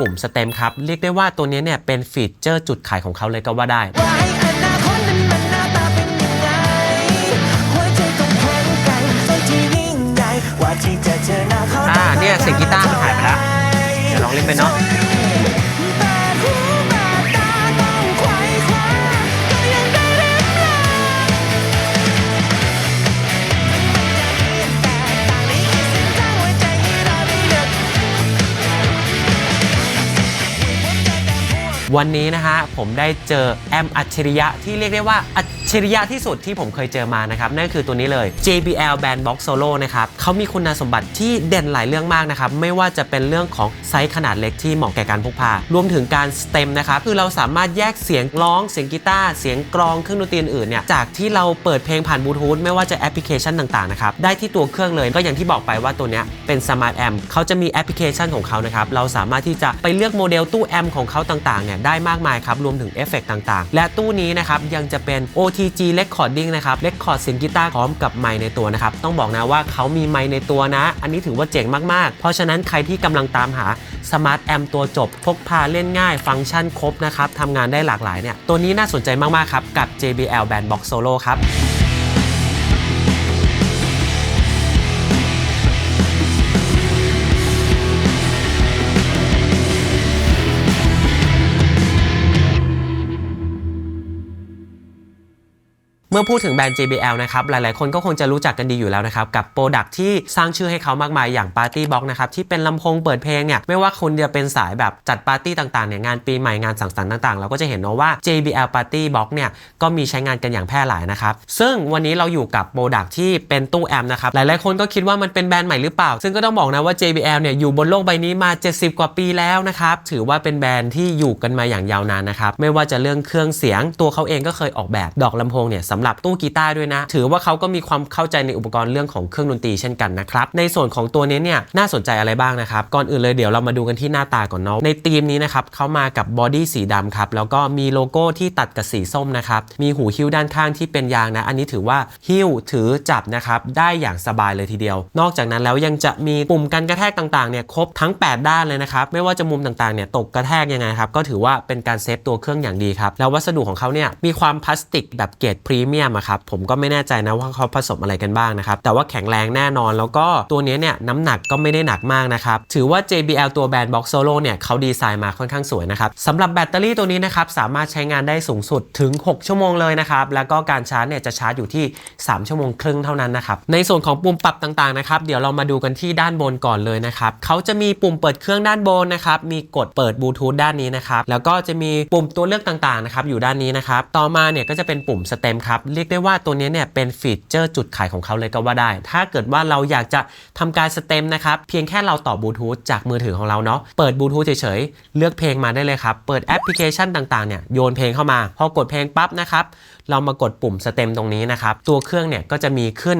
ปุ่มสเต็มครับเรียกได้ว่าตัวนี้เนี่ยเป็นฟีเจอร์จุดขายของเขาเลยก็ว่าได้เนี่ยเสียงกีตาร์มันหายไปแล้วเดี๋ยวลองเล่นไปเนาะวันนี้นะฮะผมได้เจอแอมอัจฉริยะที่เรียกได้ว่าอัจฉริยะที่สุดที่ผมเคยเจอมานะครับนั่นคือตัวนี้เลย JBL Band Box Solo นะครับเขามีคุณสมบัติที่เด่นหลายเรื่องมากนะครับไม่ว่าจะเป็นเรื่องของไซส์ขนาดเล็กที่เหมาะแก่การพกพารวมถึงการสเต็มนะครับคือเราสามารถแยกเสียงร้องเสียงกีตาร์เสียงกลองเครื่องดนตรีอื่นเนี่ยจากที่เราเปิดเพลงผ่านบลูทูธไม่ว่าจะแอปพลิเคชันต่างๆนะครับได้ที่ตัวเครื่องเลยก็อย่างที่บอกไปว่าตัวนี้เป็นสมาร์ทแอมเขาจะมีแอปพลิเคชันของเขานะครับเราสามารถที่จะไปเลือกโมเดลตู้แอมของเขาต่างๆเนี่ยได้มากมายครับรวมถึงเอฟเฟกต์ต่างๆและตู้นี้นะครับยังจะเป็น OTG Recording นะครับเรคคอร์ดเสียงกีตาร์พร้อมกับไมค์ในตัวนะครับต้องบอกนะว่าเขามีไมค์ในตัวนะอันนี้ถือว่าเจ๋งมากๆเพราะฉะนั้นใครที่กำลังตามหาสมาร์ทแอมตัวจบพกพาเล่นง่ายฟังก์ชันครบนะครับทำงานได้หลากหลายเนี่ยตัวนี้น่าสนใจมากๆครับกับ JBL Band Box Solo ครับเมื่อพูดถึงแบรนด์ JBL นะครับหลายๆคนก็คงจะรู้จักกันดีอยู่แล้วนะครับกับโปรดักที่สร้างชื่อให้เขามากมายอย่าง Party Box นะครับที่เป็นลำโพงเปิดเพลงเนี่ยไม่ว่าคุณจะเป็นสายแบบจัดปาร์ตี้ต่างๆเนี่ยงานปีใหม่งานสังสรรค์ต่างๆเราก็จะเห็นนะว่า JBL Party Box เนี่ยก็มีใช้งานกันอย่างแพร่หลายนะครับซึ่งวันนี้เราอยู่กับโปรดักที่เป็นตู้แอมป์นะครับหลายๆคนก็คิดว่ามันเป็นแบรนด์ใหม่หรือเปล่าซึ่งก็ต้องบอกนะว่า JBL เนี่ยอยู่บนโลกใบนี้มา70กว่าปีแล้วนะครับถือว่าเป็นแบรนด์ที่อยู่กันมาอย่างยาวนานนะครับไม่ว่าจะเรื่องเครื่องเสียงตัวเขาเองก็เคยออกแบบดอกลำโพงเนี่ยสำหรับตู้กีตาร์ด้วยนะถือว่าเขาก็มีความเข้าใจในอุปกรณ์เรื่องของเครื่องดนตรีเช่นกันนะครับในส่วนของตัวนี้เนี่ยน่าสนใจอะไรบ้างนะครับก่อนอื่นเลยเดี๋ยวเรามาดูกันที่หน้าตาก่อนเนาะในธีมนี้นะครับเขามากับบอดี้สีดำครับแล้วก็มีโลโก้ที่ตัดกับสีส้มนะครับมีหูหิ้วด้านข้างที่เป็นยางนะอันนี้ถือว่าหิ้วถือจับนะครับได้อย่างสบายเลยทีเดียวนอกจากนั้นแล้วยังจะมีปุ่มกันกระแทกต่างๆเนี่ยครบทั้ง8ด้านเลยนะครับไม่ว่าจะมุมต่างๆเนี่ยตกกระแทกยังไงครับก็ถือว่าเป็นการเซฟตัวเครื่องอย่างดีครับแล้ววัสดุของเขาเนี่ยมีความพลาสติกแบบเกรดพรีเมียมครับผมก็ไม่แน่ใจนะว่าเขาผสมอะไรกันบ้างนะครับแต่ว่าแข็งแรงแน่นอนแล้วก็ตัวนี้เนี่ยน้ำหนักก็ไม่ได้หนักมากนะครับถือว่า JBL ตัวแบรนด์ Box Solo เนี่ยเขาดีไซน์มาค่อนข้างสวยนะครับสำหรับแบตเตอรี่ตัวนี้นะครับสามารถใช้งานได้สูงสุดถึง6ชั่วโมงเลยนะครับแล้วก็การชาร์จเนี่ยจะชาร์จอยู่ที่3ชั่วโมงครึ่งเท่านั้นนะครับในส่วนของปุ่มปรับต่างๆนะครับเดี๋ยวเรามาดูกันที่ด้านบนก่อนเลยนะครับเขาจะมีปุ่มเปิดเครื่องด้านบนนะครับมีกดเปิดบลูทูธด้านนี้นะครับแล้วก็จะมีปุ่มตัวเลือกต่างๆนะครับอยู่ด้านนี้นะครับต่อมาเนี่ยก็จะเป็นปุ่มสเต็มครับเรียกได้ว่าตัวนี้เนี่ยเป็นฟีเจอร์จุดขายของเขาเลยก็ว่าได้ถ้าเกิดว่าเราอยากจะทำการสเต็มนะครับเพียงแค่เราต่อบลูทูธจากมือถือของเราเนาะเปิดบลูทูธเฉยๆเลือกเพลงมาได้เลยครับเปิดแอปพลิเคชันต่างๆเนี่ยโยนเพลงเข้ามาพอกดเพลงปั๊บนะครับเรามากดปุ่มสเต็มตรงนี้นะครับตัวเครื่องเนี่ยก็จะมีขึ้น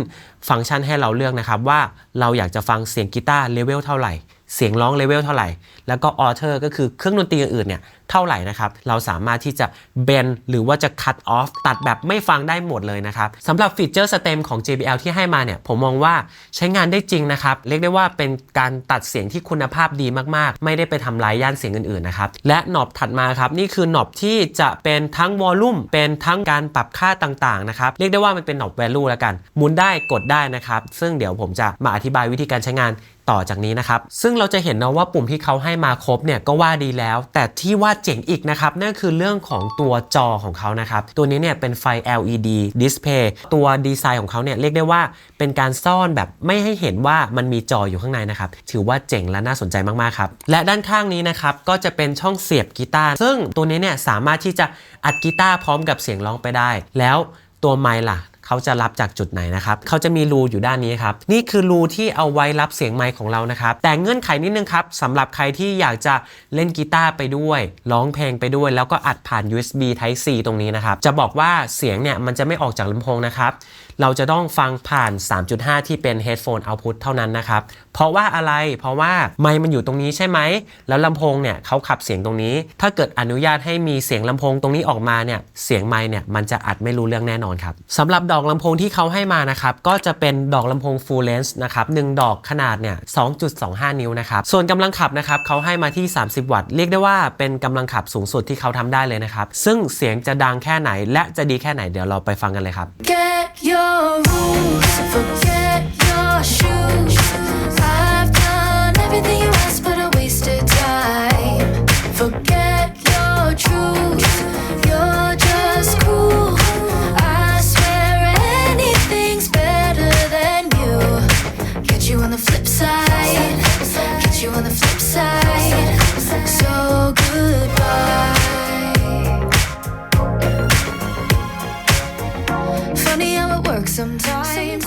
ฟังก์ชันให้เราเลือกนะครับว่าเราอยากจะฟังเสียงกีตาร์เลเวลเท่าไหร่เสียงร้องเลเวลเท่าไหร่แล้วก็ออเทอร์ก็คือเครื่องดนตรีอื่นๆเนี่ยเท่าไหร่นะครับเราสามารถที่จะเบนหรือว่าจะ cut off ตัดแบบไม่ฟังได้หมดเลยนะครับสำหรับฟีเจอร์สเต็มของ JBL ที่ให้มาเนี่ยผมมองว่าใช้งานได้จริงนะครับเรียกได้ว่าเป็นการตัดเสียงที่คุณภาพดีมากๆไม่ได้ไปทำลายย่านเสียงอื่นๆนะครับและหนอบถัดมาครับนี่คือหนอบที่จะเป็นทั้งวอลลุ่มเป็นทั้งการปรับค่าต่างๆนะครับเรียกได้ว่ามันเป็นหนอบ value แล้วกันหมุนได้กดได้นะครับซึ่งเดี๋ยวผมจะมาอธิบายวิธีการใช้งานต่อจากนี้นะครับซึ่งเราจะเห็นนะว่าปุ่มที่เขาให้มาครบเนี่ยก็ว่าดีแล้วแต่ที่ว่าเจ๋งอีกนะครับนั่นคือเรื่องของตัวจอของเขานะครับตัวนี้เนี่ยเป็นไฟ LED Display ตัวดีไซน์ของเขาเนี่ยเรียกได้ว่าเป็นการซ่อนแบบไม่ให้เห็นว่ามันมีจออยู่ข้างในนะครับถือว่าเจ๋งและน่าสนใจมากๆครับและด้านข้างนี้นะครับก็จะเป็นช่องเสียบกีตาร์ซึ่งตัวนี้เนี่ยสามารถที่จะอัดกีตาร์พร้อมกับเสียงร้องไปได้แล้วตัวไมค์ล่ะเขาจะรับจากจุดไหนนะครับเขาจะมีรูอยู่ด้านนี้ครับนี่คือรูที่เอาไว้รับเสียงไมค์ของเรานะครับแต่เงื่อนไขนิดนึงครับสำหรับใครที่อยากจะเล่นกีตาร์ไปด้วยร้องเพลงไปด้วยแล้วก็อัดผ่าน USB Type C ตรงนี้นะครับจะบอกว่าเสียงเนี่ยมันจะไม่ออกจากลำโพงนะครับ เราจะต้องฟังผ่าน 3.5 ที่เป็น headphone output เท่านั้นนะครับเพราะว่าอะไรเพราะว่าไมค์มันอยู่ตรงนี้ใช่ไหมแล้วลำโพงเนี่ยเขาขับเสียงตรงนี้ถ้าเกิดอนุญาตให้มีเสียงลำโพงตรงนี้ออกมาเนี่ยเสียงไมค์เนี่ยมันจะอัดไม่รู้เรื่องแน่นอนครับสำหรับดอกลำโพงที่เขาให้มานะครับก็จะเป็นดอกลำโพง full length นะครับ1ดอกขนาดเนี่ย 2.25 นิ้วนะครับส่วนกำลังขับนะครับเขาให้มาที่30วัตต์เรียกได้ว่าเป็นกำลังขับสูงสุดที่เขาทำได้เลยนะครับซึ่งเสียงจะดังแค่ไหนและจะดีแค่ไหนเดี๋ยวเราไปฟังกันเลยครับ Get your rules, forget your shoes. I've done everything you asked, but I wasted time. Forget your truth, you're just cool. I swear anything's better than you. Catch you on the flip side, catch you on the flip side. So goodbye.Funny how it works sometimes.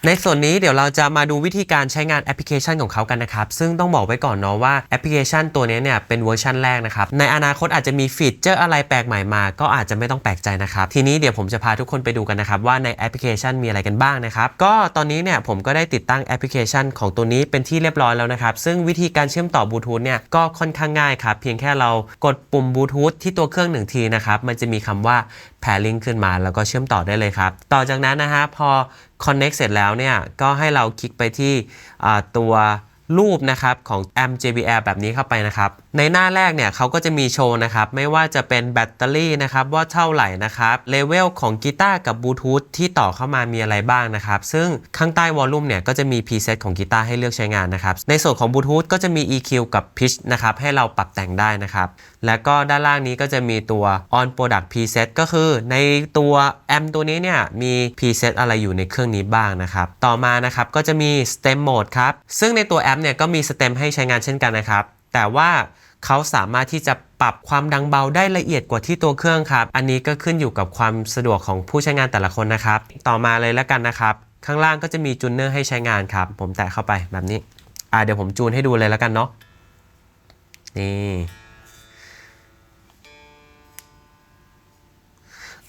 ในส่วนนี้เดี๋ยวเราจะมาดูวิธีการใช้งานแอปพลิเคชันของเขากันนะครับซึ่งต้องบอกไว้ก่อนเนาะว่าแอปพลิเคชันตัวนี้เนี่ยเป็นเวอร์ชันแรกนะครับในอนาคตอาจจะมีฟีเจอร์อะไรแปลกใหม่มาก็อาจจะไม่ต้องแปลกใจนะครับทีนี้เดี๋ยวผมจะพาทุกคนไปดูกันนะครับว่าในแอปพลิเคชันมีอะไรกันบ้างนะครับก็ตอนนี้เนี่ยผมก็ได้ติดตั้งแอปพลิเคชันของตัวนี้เป็นที่เรียบร้อยแล้วนะครับซึ่งวิธีการเชื่อมต่อบลูทูธเนี่ยก็ค่อนข้างง่ายครับเพียงแค่เรากดปุ่มบลูทูธที่ตัวเครื่อง1ทีนะครับมันจะมีคำว่า pairing ขึ้นมาแล้วก็เชื่อมต่อได้เลยครับต่อจากนั้นนะฮะพอ connect เสร็จแล้วเนี่ยก็ให้เราคลิกไปที่ตัวรูปนะครับของ amp JBL แบบนี้เข้าไปนะครับในหน้าแรกเนี่ยเขาก็จะมีโชว์นะครับไม่ว่าจะเป็นแบตเตอรี่นะครับว่าเท่าไหร่นะครับเลเวลของกีตาร์กับบลูทูธที่ต่อเข้ามามีอะไรบ้างนะครับซึ่งข้างใต้วอลลุ่มเนี่ยก็จะมี preset ของกีตาร์ให้เลือกใช้งานนะครับในส่วนของบลูทูธก็จะมี EQ กับ pitch นะครับให้เราปรับแต่งได้นะครับแล้วก็ด้านล่างนี้ก็จะมีตัว on product preset ก็คือในตัวแอมตัวนี้เนี่ยมี preset อะไรอยู่ในเครื่องนี้บ้างนะครับต่อมานะครับก็จะมี stem mode ครับซึ่งในตัวแอมเนี่ยก็มี stem ให้ใช้งานเช่นกันนะครับแต่ว่าเขาสามารถที่จะปรับความดังเบาได้ละเอียดกว่าที่ตัวเครื่องครับอันนี้ก็ขึ้นอยู่กับความสะดวกของผู้ใช้งานแต่ละคนนะครับต่อมาเลยแล้วกันนะครับข้างล่างก็จะมีจูนเนอร์ให้ใช้งานครับผมแตะเข้าไปแบบนี้เดี๋ยวผมจูนให้ดูเลยแล้วกันเนาะนี่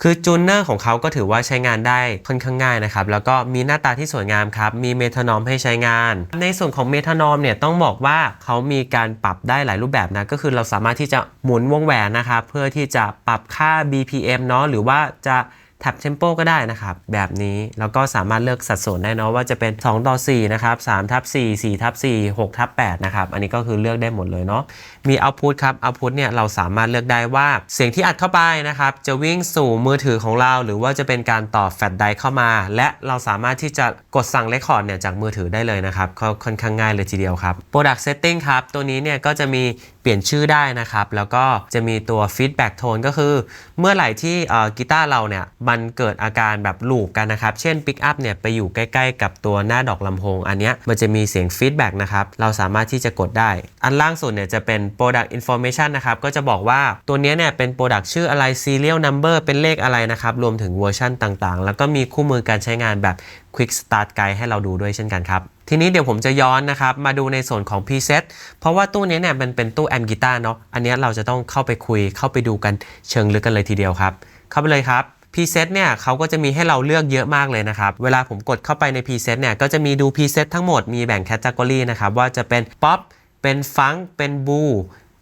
คือจูนเนอร์ของเขาก็ถือว่าใช้งานได้ค่อนข้างง่ายนะครับแล้วก็มีหน้าตาที่สวยงามครับมีเมทานอมให้ใช้งานในส่วนของเมทานอมเนี่ยต้องบอกว่าเขามีการปรับได้หลายรูปแบบนะก็คือเราสามารถที่จะหมุนวงแหวนนะครับเพื่อที่จะปรับค่า BPM เนาะหรือว่าจะแท็บเทมโปก็ได้นะครับแบบนี้แล้วก็สามารถเลือกสัดส่วนได้เนาะว่าจะเป็น2:4นะครับ3:4 4:4 6:8นะครับอันนี้ก็คือเลือกได้หมดเลยเนาะมี output ครับ output เนี่ยเราสามารถเลือกได้ว่าเสียงที่อัดเข้าไปนะครับจะวิ่งสู่มือถือของเราหรือว่าจะเป็นการต่อแฟลชไดรฟ์เข้ามาและเราสามารถที่จะกดสั่งเรคคอร์ดเนี่ยจากมือถือได้เลยนะครับก็ค่อนข้างง่ายเลยทีเดียวครับ Product Setting ครับตัวนี้เนี่ยก็จะมีเปลี่ยนชื่อได้นะครับแล้วก็จะมีตัว Feedback Tone ก็คือเมื่อไหร่ที่กีตาร์เราเนี่ยมันเกิดอาการแบบลูปกันนะครับเช่น Pick Up เนี่ยไปอยู่ใกล้ๆกับตัวหน้าดอกลำโพงอันเนี้ยมันจะมีเสียง Feedback นะครับเราสามารถที่จะกดได้อันล่างสุดเนี่ยจะเป็น Product Information นะครับก็จะบอกว่าตัวนี้เนี่ยเป็น Product ชื่ออะไร Serial Number เป็นเลขอะไรนะครับรวมถึงเวอร์ชันต่างๆแล้วก็มีคู่มือการใช้งานแบบ Quick Start Guide ให้เราดูด้วยเช่นกันครับทีนี้เดี๋ยวผมจะย้อนนะครับมาดูในส่วนของ preset เพราะว่าตู้นี้เนี่ยมันเป็นตู้แอมกีตาร์เนาะอันนี้เราจะต้องเข้าไปคุยเข้าไปดูกันเชิงลึกกันเลยทีเดียวครับเข้าไปเลยครับ preset เนี่ยเขาก็จะมีให้เราเลือกเยอะมากเลยนะครับเวลาผมกดเข้าไปใน preset เนี่ยก็จะมีดู preset ทั้งหมดมีแบ่ง category นะครับว่าจะเป็น pop เป็น funk เป็น blue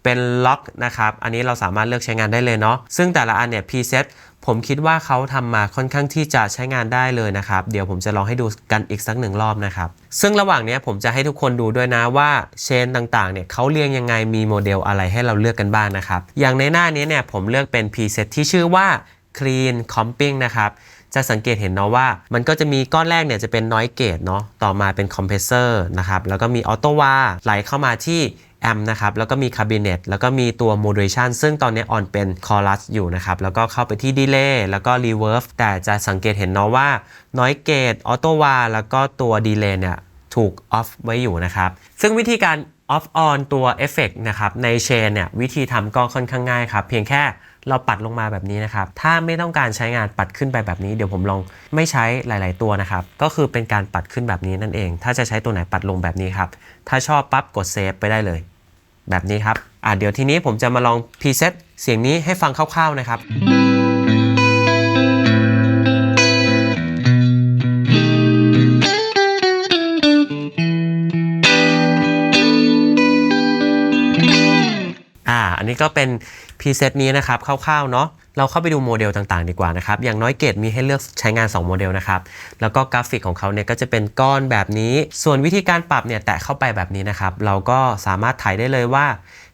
เป็นล็อกนะครับอันนี้เราสามารถเลือกใช้งานได้เลยเนาะซึ่งแต่ละอันเนี่ย preset ผมคิดว่าเขาทำมาค่อนข้างที่จะใช้งานได้เลยนะครับเดี๋ยวผมจะลองให้ดูกันอีกสักหนึ่งรอบนะครับซึ่งระหว่างนี้ผมจะให้ทุกคนดูด้วยนะว่าเชนต่างๆเนี่ยเขาเรียงยังไงมีโมเดลอะไรให้เราเลือกกันบ้างนะครับอย่างในหน้านี้เนี่ยผมเลือกเป็น preset ที่ชื่อว่า clean comping นะครับจะสังเกตเห็นเนาะว่ามันก็จะมีก้อนแรกเนี่ยจะเป็น noise gate เนาะต่อมาเป็น compressor นะครับแล้วก็มี auto wah ไหลเข้ามาที่แอมนะครับแล้วก็มีคาบิเนตแล้วก็มีตัว modulation ซึ่งตอนนี้ออนเป็น chorus อยู่นะครับแล้วก็เข้าไปที่ delay แล้วก็ reverb แต่จะสังเกตเห็นเนาะว่า noise gate auto wah แล้วก็ตัว delay เนี่ยถูก off ไว้อยู่นะครับซึ่งวิธีการ off on ตัว effect นะครับใน chain เนี่ยวิธีทำก็ค่อนข้างง่ายครับเพียงแค่เราปัดลงมาแบบนี้นะครับถ้าไม่ต้องการใช้งานปัดขึ้นไปแบบนี้เดี๋ยวผมลองไม่ใช้หลายๆตัวนะครับก็คือเป็นการปัดขึ้นแบบนี้นั่นเองถ้าจะใช้ตัวไหนปัดลงแบบนี้ครับถ้าชอบปั๊บกดเซฟไปได้เลยแบบนี้ครับเดี๋ยวทีนี้ผมจะมาลองพรีเซตเสียงนี้ให้ฟังคร่าวๆนะครับอันนี้ก็เป็นพรีเซตนี้นะครับคร่าวๆเนาะเราเข้าไปดูโมเดลต่างๆดีกว่านะครับอย่างน้อยเกตมีให้เลือกใช้งาน2โมเดลนะครับแล้วก็กราฟิกของเขาเนี่ยก็จะเป็นก้อนแบบนี้ส่วนวิธีการปรับเนี่ยแตะเข้าไปแบบนี้นะครับเราก็สามารถถ่ายได้เลยว่า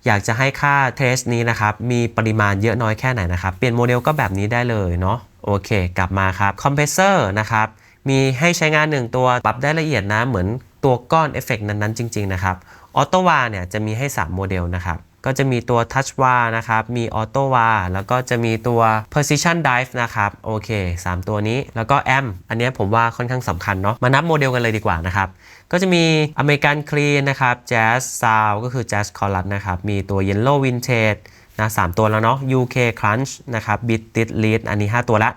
อยากจะให้ค่าเทสนี้นะครับมีปริมาณเยอะน้อยแค่ไหนนะครับเปลี่ยนโมเดลก็แบบนี้ได้เลยเนาะโอเคกลับมาครับคอมเพรสเซอร์นะครับมีให้ใช้งาน1ตัวปรับได้ละเอียดนะเหมือนตัวก้อนเอฟเฟกต์นั้นๆจริงๆนะครับออโต้วาเนี่ยจะมีให้3โมเดลนะครับก็จะมีตัว Touch Wah นะครับมี Auto Wah แล้วก็จะมีตัว Precision Dive นะครับโอเค3ตัวนี้แล้วก็ Amp อันนี้ผมว่าค่อนข้างสำคัญเนาะมานับโมเดลกันเลยดีกว่านะครับก็จะมี American Clean นะครับ Jazz Sound ก็คือ Jazz Chorus นะครับมีตัว Yellow Vintage นะ3ตัวแล้วเนาะ UK Crunch นะครับ Beat It Lead อันนี้5ตัวละ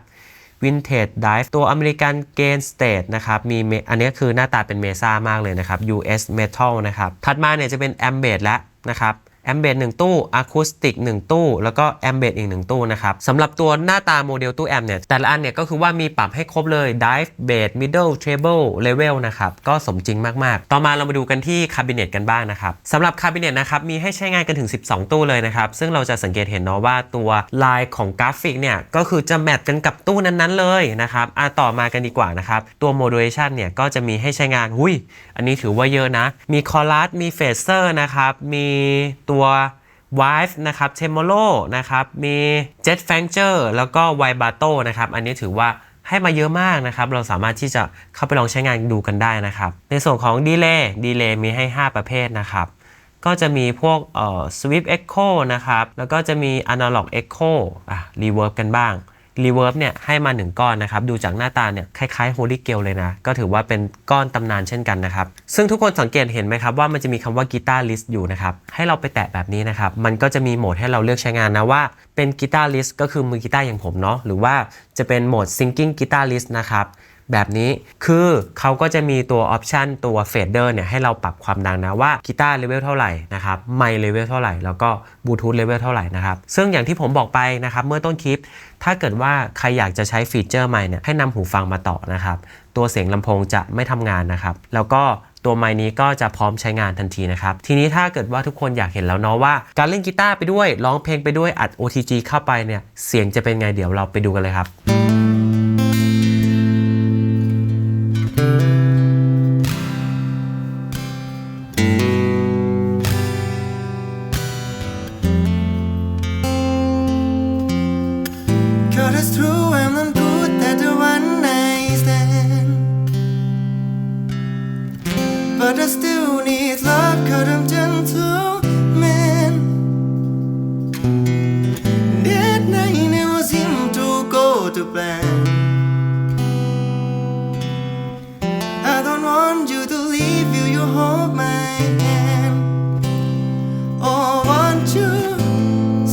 Vintage Dive ตัว American Gain Stage นะครับมีอันนี้คือหน้าตาเป็นเมซ่ามากเลยนะครับ US Metal นะครับถัดมาเนี่ยจะเป็น Amp Bass แล้วนะครับแอมเบด1ตู้อะคูสติก1ตู้แล้วก็แอมเบดอีก1ตู้นะครับสำหรับตัวหน้าตาโมเดลตู้แอมเนี่ยแต่ละอันเนี่ยก็คือว่ามีปรับให้ครบเลย Dive Bass Middle Treble Level นะครับก็สมจริงมากๆต่อมาเรามาดูกันที่คาบิเนตกันบ้างนะครับสำหรับคาบิเนตนะครับมีให้ใช้งานกันถึง12ตู้เลยนะครับซึ่งเราจะสังเกตเห็นเนาะว่าตัวลายของกราฟิกเนี่ยก็คือจะแมทกันกับตู้นั้นๆเลยนะครับต่อมากันดีกว่านะครับตัว Modulation เนี่ยก็จะมีให้ใช้งานอันนี้ถือว่าเยอะนะมีคอรัสมีเฟเซอร์นะครับมีตัวVive นะครับ Tremolo นะครับมี Jet Fanger แล้วก็ Vibrato นะครับอันนี้ถือว่าให้มาเยอะมากนะครับเราสามารถที่จะเข้าไปลองใช้งานดูกันได้นะครับในส่วนของ Delay มีให้5ประเภทนะครับก็จะมีพวกSwift Echo นะครับแล้วก็จะมี Analog Echo Reverb กันบ้าง Reverb เนี่ยให้มา1ก้อนนะครับดูจากหน้าตาเนี่ยคล้ายๆ Holy Grail เลยนะก็ถือว่าเป็นก้อนตำนานเช่นกันนะครับซึ่งทุกคนสังเกตเห็นไหมครับว่ามันจะมีคำว่า Guitar List อยู่นะครับให้เราไปแตะแบบนี้นะครับมันก็จะมีโหมดให้เราเลือกใช้งานนะว่าเป็น Guitar List ก็คือมือกีตาร์อย่างผมเนาะหรือว่าจะเป็นโหมด Singing Guitar List นะครับแบบนี้คือเขาก็จะมีตัวออปชันตัวเฟดเดอร์เนี่ยให้เราปรับความดังนะว่ากีตาร์เลเวลเท่าไหร่นะครับไมค์เลเวลเท่าไหร่แล้วก็บลูทูธเลเวลเท่าไหร่นะครับซึ่งอย่างที่ผมบอกไปนะครับเมื่อต้นคลิปถ้าเกิดว่าใครอยากจะใช้ฟีเจอร์ไมค์เนี่ยให้นำหูฟังมาต่อนะครับตัวเสียงลำโพงจะไม่ทำงานนะครับแล้วก็ตัวไมค์นี้ก็จะพร้อมใช้งานทันทีนะครับทีนี้ถ้าเกิดว่าทุกคนอยากเห็นแล้วเนาะว่าการเล่นกีตาร์ไปด้วยร้องเพลงไปด้วยอัด OTG เข้าไปเนี่ยเสียงจะเป็นไงเดี๋ยวเราไปดูกันเลยครับBut I still need love, 'cause I'm gentleman. That night never seemed to go to plan. I don't want you to leave, you hold my hand. Oh, won't you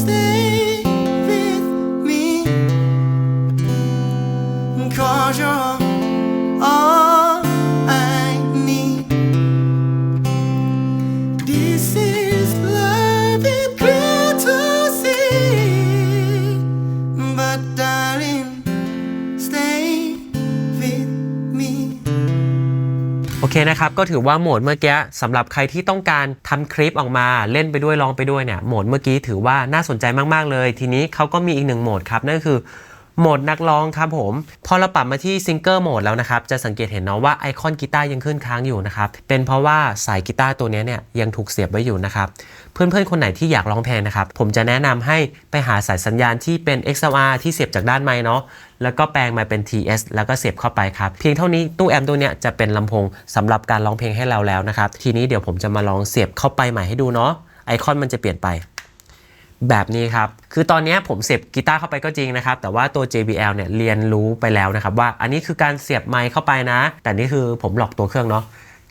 stay with me? 'Cause you're all I need. This is love, it's clear to see. But darling, stay with me. โอเคนะครับก็ถือว่าโหมดเมื่อกี้สำหรับใครที่ต้องการทำคลิปออกมาเล่นไปด้วยร้องไปด้วยเนี่ยโหมดเมื่อกี้ถือว่าน่าสนใจมากๆเลยทีนี้เขาก็มีอีก1โหมดครับนั่นคือโหมดนักร้องครับผมพอเราปรับมาที่ซิงเกิลโหมดแล้วนะครับจะสังเกตเห็นเนาะว่าไอคอนกีตาร์ยังขึ้นค้างอยู่นะครับเป็นเพราะว่าสายกีตาร์ตัวนี้เนี่ยยังถูกเสียบไว้อยู่นะครับเพื่อนๆคนไหนที่อยากร้องเพลงนะครับผมจะแนะนำให้ไปหาสายสัญญาณที่เป็น XLR ที่เสียบจากด้านไมค์เนาะแล้วก็แปลงมาเป็น TS แล้วก็เสียบเข้าไปครับเพียงเท่านี้ตู้แอมป์ตัวเนี้ยจะเป็นลำโพงสำหรับการร้องเพลงให้เราแล้วนะครับทีนี้เดี๋ยวผมจะมาลองเสียบเข้าไปใหม่ให้ดูเนาะไอคอนมันจะเปลี่ยนไปแบบนี้ครับคือตอนนี้ผมเสียบกีตาร์เข้าไปก็จริงนะครับแต่ว่าตัว JBL เนี่ยเรียนรู้ไปแล้วนะครับว่าอันนี้คือการเสียบไมค์เข้าไปนะแต่นี่คือผมหลอกตัวเครื่องเนาะ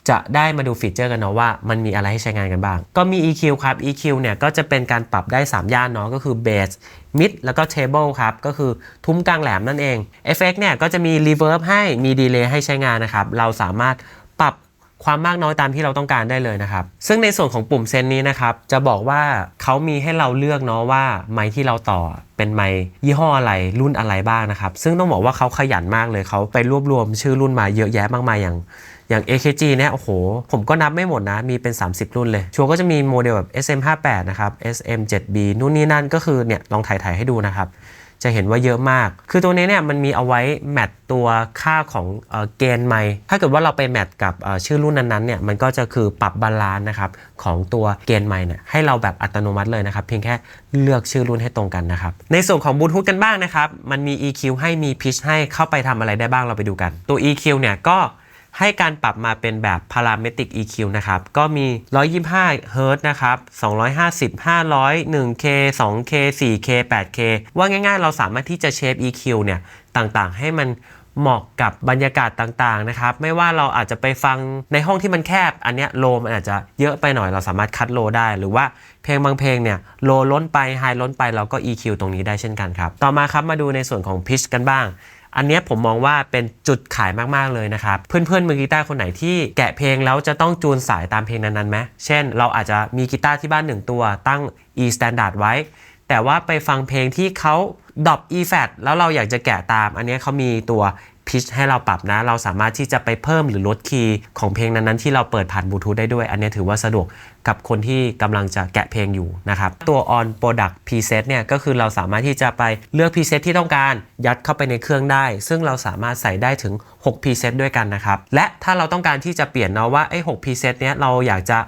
จะได้มาดูฟีเจอร์กันเนาะว่ามันมีอะไรให้ใช้งานกันบ้างก็มี EQ ครับ EQ เนี่ยก็จะเป็นการปรับได้3ย่านเนาะก็คือ Bass Mid แล้วก็ Treble ครับก็คือทุ้มกลางแหลมนั่นเอง Effect เนี่ยก็จะมี Reverb ให้มี Delay ให้ใช้งานนะครับเราสามารถปรับความมากน้อยตามที่เราต้องการได้เลยนะครับซึ่งในส่วนของปุ่มเซนนี้นะครับจะบอกว่าเขามีให้เราเลือกเนาะว่าไมค์ที่เราต่อเป็นไมค์ยี่ห้ออะไรรุ่นอะไรบ้างนะครับซึ่งต้องบอกว่าเขาขยันมากเลยเขาไปรวบรวมชื่อรุ่นมาเยอะแยะมากมายอย่าง AKG เนี่ยโอ้โหผมก็นับไม่หมดนะมีเป็น30รุ่นเลยชัวร์ก็จะมีโมเดลแบบ SM58 นะครับ SM7B นู่นนี่นั่นก็คือเนี่ยลองถ่ายให้ดูนะครับจะเห็นว่าเยอะมากคือตัวนี้เนี่ยมันมีเอาไว้แมทตัวค่าของเกณฑ์ไมค์ถ้าเกิดว่าเราไปแมทกับชื่อรุ่นนั้นๆเนี่ยมันก็จะคือปรับบาลานซ์นะครับของตัวเกณฑ์ไมค์เนี่ยให้เราแบบอัตโนมัติเลยนะครับเพียงแค่เลือกชื่อรุ่นให้ตรงกันนะครับในส่วนของบลูทูธกันบ้างนะครับมันมี EQ ให้มี Pitch ให้เข้าไปทำอะไรได้บ้างเราไปดูกันตัว EQ เนี่ยก็ให้การปรับมาเป็นแบบ Parametric EQ นะครับก็มี125 Hz นะครับ250 500 1K 2K 4K 8K ว่าง่ายๆเราสามารถที่จะเชฟ EQ เนี่ยต่างๆให้มันเหมาะกับบรรยากาศต่างๆนะครับไม่ว่าเราอาจจะไปฟังในห้องที่มันแคบอันเนี้ยโลมันอาจจะเยอะไปหน่อยเราสามารถคัดโลได้หรือว่าเพลงบางเพลงเนี่ยโลล้นไปไฮล้นไปเราก็ EQ ตรงนี้ได้เช่นกันครับต่อมาครับมาดูในส่วนของ Pitch กันบ้าง อันนี้ผมมองว่าเป็นจุดขายมากๆเลยนะครับเพื่อนๆมือกีตาร์คนไหนที่แกะเพลงแล้วจะต้องจูนสายตามเพลงนั้นๆไหมเช่นเราอาจจะมีกีตาร์ที่บ้าน1ตัวตั้ง E standard ไว้แต่ว่าไปฟังเพลงที่เขาดรอป E flat แล้วเราอยากจะแกะตามอันนี้เขามีตัวพิชให้เราปรับนะเราสามารถที่จะไปเพิ่มหรือลดคีย์ของเพลงนั้นๆที่เราเปิดผ่านบลูทูธได้ด้วยอันนี้ถือว่าสะดวกกับคนที่กำลังจะแกะเพลงอยู่นะครับตัว on product preset เนี่ยก็คือเราสามารถที่จะไปเลือก preset ที่ต้องการยัดเข้าไปในเครื่องได้ซึ่งเราสามารถใส่ได้ถึง6 preset ด้วยกันนะครับและถ้าเราต้องการที่จะเปลี่ยนเนาะว่าไอ้6 preset เนี้ยเราอยากจะ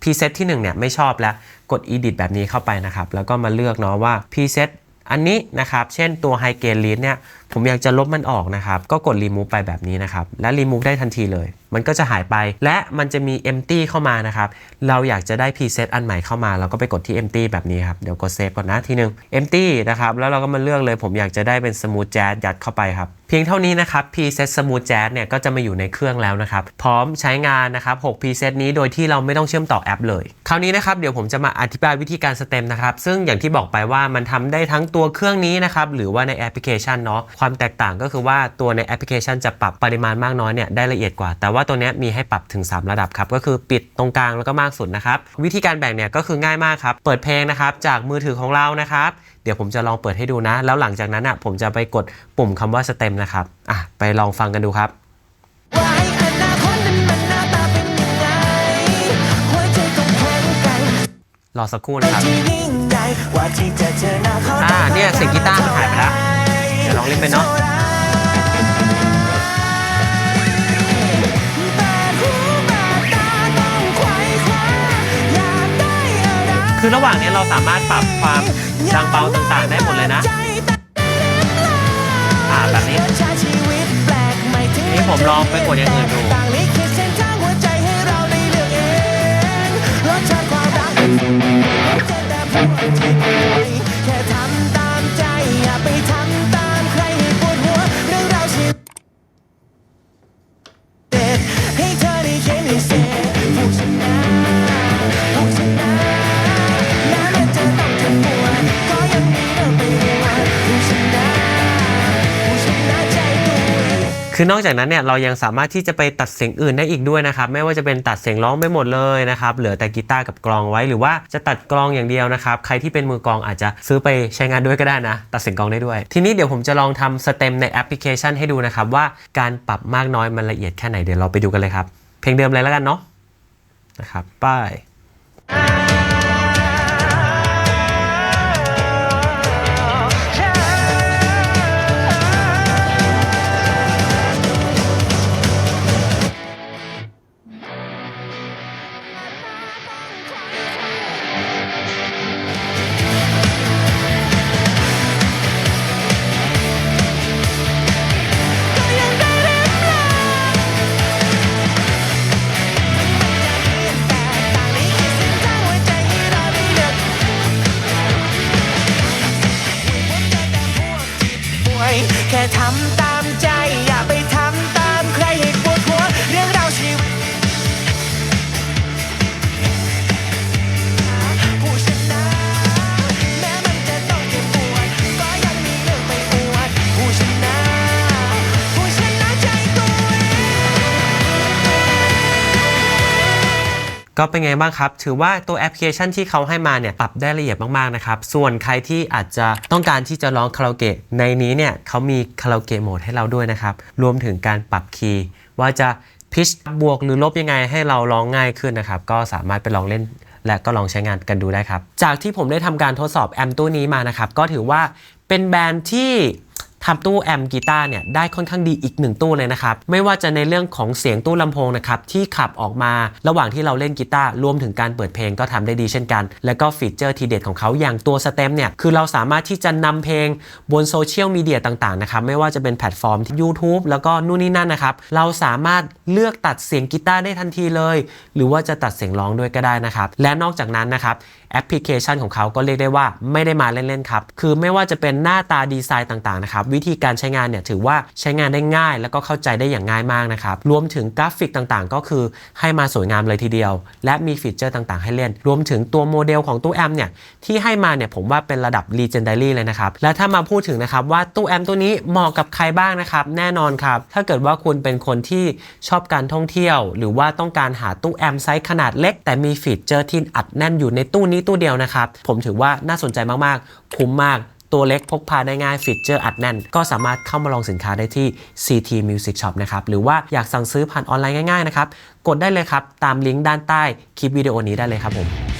preset ที่1เนี่ยไม่ชอบแล้วกด edit แบบนี้เข้าไปนะครับแล้วก็มาเลือกเนาะว่า preset อันนี้นะครับเช่นตัว high gain lead เนี่ยผมอยากจะลบมันออกนะครับก็กด remove ไปแบบนี้นะครับและ remove ได้ทันทีเลยมันก็จะหายไปและมันจะมี empty เข้ามานะครับเราอยากจะได้ preset อันใหม่เข้ามาเราก็ไปกดที่ empty แบบนี้ครับเดี๋ยวกด save ก่อนนะทีนึง empty นะครับแล้วเราก็มาเลือกเลยผมอยากจะได้เป็น smooth jazz ยัดเข้าไปครับเพียงเท่านี้นะครับ preset smooth jazz เนี่ยก็จะมาอยู่ในเครื่องแล้วนะครับพร้อมใช้งานนะครับ6 preset นี้โดยที่เราไม่ต้องเชื่อมต่อแอปเลยคราวนี้นะครับเดี๋ยวผมจะมาอธิบายวิธีการสเต็มนะครับซึ่งอย่างที่บอกไปว่ามันทำได้ทั้งตัวเครื่องนี้นะครับหรือว่าในแอปพลิเคชันเนาะความแตกต่างก็คือว่าตัวในแอปพลิเคชันจะปรับปริมาณมากน้อยเนี่ยได้ละเอียดกว่าแต่ว่าตัวนี้มีให้ปรับถึง3ระดับครับก็คือปิดตรงกลางแล้วก็มากสุดนะครับวิธีการแบ่งเนี่ยก็คือง่ายมากครับเปิดเพลงนะครับจากมือถือของเรานะครับเดี๋ยวผมจะลองเปิดให้ดูนะแล้วหลังจากนั้นอ่ะผมจะไปกดปุ่มคำว่าสเต็มนะครับไปลองฟังกันดูครับรอสักครู่นะครับเนี่ยเสียงกีตาร์มันหายไปแล้วเดี๋ยวลองเล่นไปเนาะคือระหว่างนี้เราสามารถปรับความดังเบาต่างๆได้หมดเลยนะแบบนี้นี่ผมลองไปกดอย่างอื่นดูแค่ทำตามใจอย่าไปทำตามใครให้ปวดหัวเรื่องราวชีวิตให้เธอได้เขียนให้เสร็จผู้ชนะแม้มันจะต้องเจ็บปวดก็ยังมีเรื่องไปอวดผู้ชนะใจตัวคือนอกจากนั้นเนี่ยเรายังสามารถที่จะไปตัดเสียงอื่นได้อีกด้วยนะครับไม่ว่าจะเป็นตัดเสียงร้องไปหมดเลยนะครับเหลือแต่กีตาร์กับกลองไว้หรือว่าจะตัดกลองอย่างเดียวนะครับใครที่เป็นมือกลองอาจจะซื้อไปใช้งานด้วยก็ได้นะตัดเสียงกลองได้ด้วยทีนี้เดี๋ยวผมจะลองทำสเต็มในแอปพลิเคชันให้ดูนะครับว่าการปรับมากน้อยมันละเอียดแค่ไหนเดี๋ยวเราไปดูกันเลยครับเพลงเดิมเลยแล้วกันเนาะนะครับไปแค่ทำตามใจอย่าไปทำตามใครให้ปวดหัวเรื่องราวชีวิตผู้ชนะแม้มันจะต้องเจ็บปวดก็ยังมีเรื่องไปอวดผู้ชนะใจตัวก็เป็นไงบ้างครับถือว่าตัวแอปพลิเคชันที่เขาให้มาเนี่ยปรับได้ละเอียดมากๆนะครับส่วนใครที่อาจจะต้องการที่จะร้องคาราโอเกะในนี้เนี่ยเขามีคาราโอเกะโหมดให้เราด้วยนะครับรวมถึงการปรับคีย์ว่าจะพิชบวกหรือลบยังไงให้เราร้องง่ายขึ้นนะครับก็สามารถไปลองเล่นและก็ลองใช้งานกันดูได้ครับจากที่ผมได้ทำการทดสอบแอมป์ตู้นี้มานะครับก็ถือว่าเป็นแบรนด์ที่ทำตู้แอมป์กีตาร์เนี่ยได้ค่อนข้างดีอีก1ตู้เลยนะครับไม่ว่าจะในเรื่องของเสียงตู้ลำโพงนะครับที่ขับออกมาระหว่างที่เราเล่นกีตาร์รวมถึงการเปิดเพลงก็ทำได้ดีเช่นกันและก็ฟีเจอร์ทีเด็ดของเขาอย่างตัวสเต็มเนี่ยคือเราสามารถที่จะนำเพลงบนโซเชียลมีเดียต่างๆนะครับไม่ว่าจะเป็นแพลตฟอร์มที่ YouTube แล้วก็นู่นนี่นั่นนะครับเราสามารถเลือกตัดเสียงกีตาร์ได้ทันทีเลยหรือว่าจะตัดเสียงร้องด้วยก็ได้นะครับและนอกจากนั้นนะครับแอปพลิเคชันของเขาก็เรียกได้ว่าไม่ได้มาเล่นๆครับคือไม่ว่าจะเป็นหน้าตาดีไซน์ต่างๆนะครับ วิธีการใช้งานเนี่ยถือว่าใช้งานได้ง่ายแล้วก็เข้าใจได้อย่างง่ายมากนะครับรวมถึงกราฟิกต่างๆก็คือให้มาสวยงามเลยทีเดียวและมีฟีเจอร์ต่างๆให้เล่นรวมถึงตัวโมเดลของตู้แอมป์เนี่ยที่ให้มาเนี่ยผมว่าเป็นระดับ Legendary เลยนะครับและถ้ามาพูดถึงนะครับว่าตู้แอมป์ตัวนี้เหมาะกับใครบ้างนะครับแน่นอนครับถ้าเกิดว่าคุณเป็นคนที่ชอบการท่องเที่ยวหรือว่าต้องการหาตู้แอมป์ไซส์ขนาดเล็กแต่มีฟีเจอร์ที่อัดแน่นอยู่ในตู้นี้ตู้เดียวนะครับผมถือว่าน่าสนใจมากๆคุ้มมากตัวเล็กพกพาได้ง่ายฟีเจอร์อัดแน่นก็สามารถเข้ามาลองสินค้าได้ที่ CT Music Shop นะครับหรือว่าอยากสั่งซื้อผ่านออนไลน์ง่ายๆนะครับกดได้เลยครับตามลิงก์ด้านใต้คลิปวิดีโอนี้ได้เลยครับผม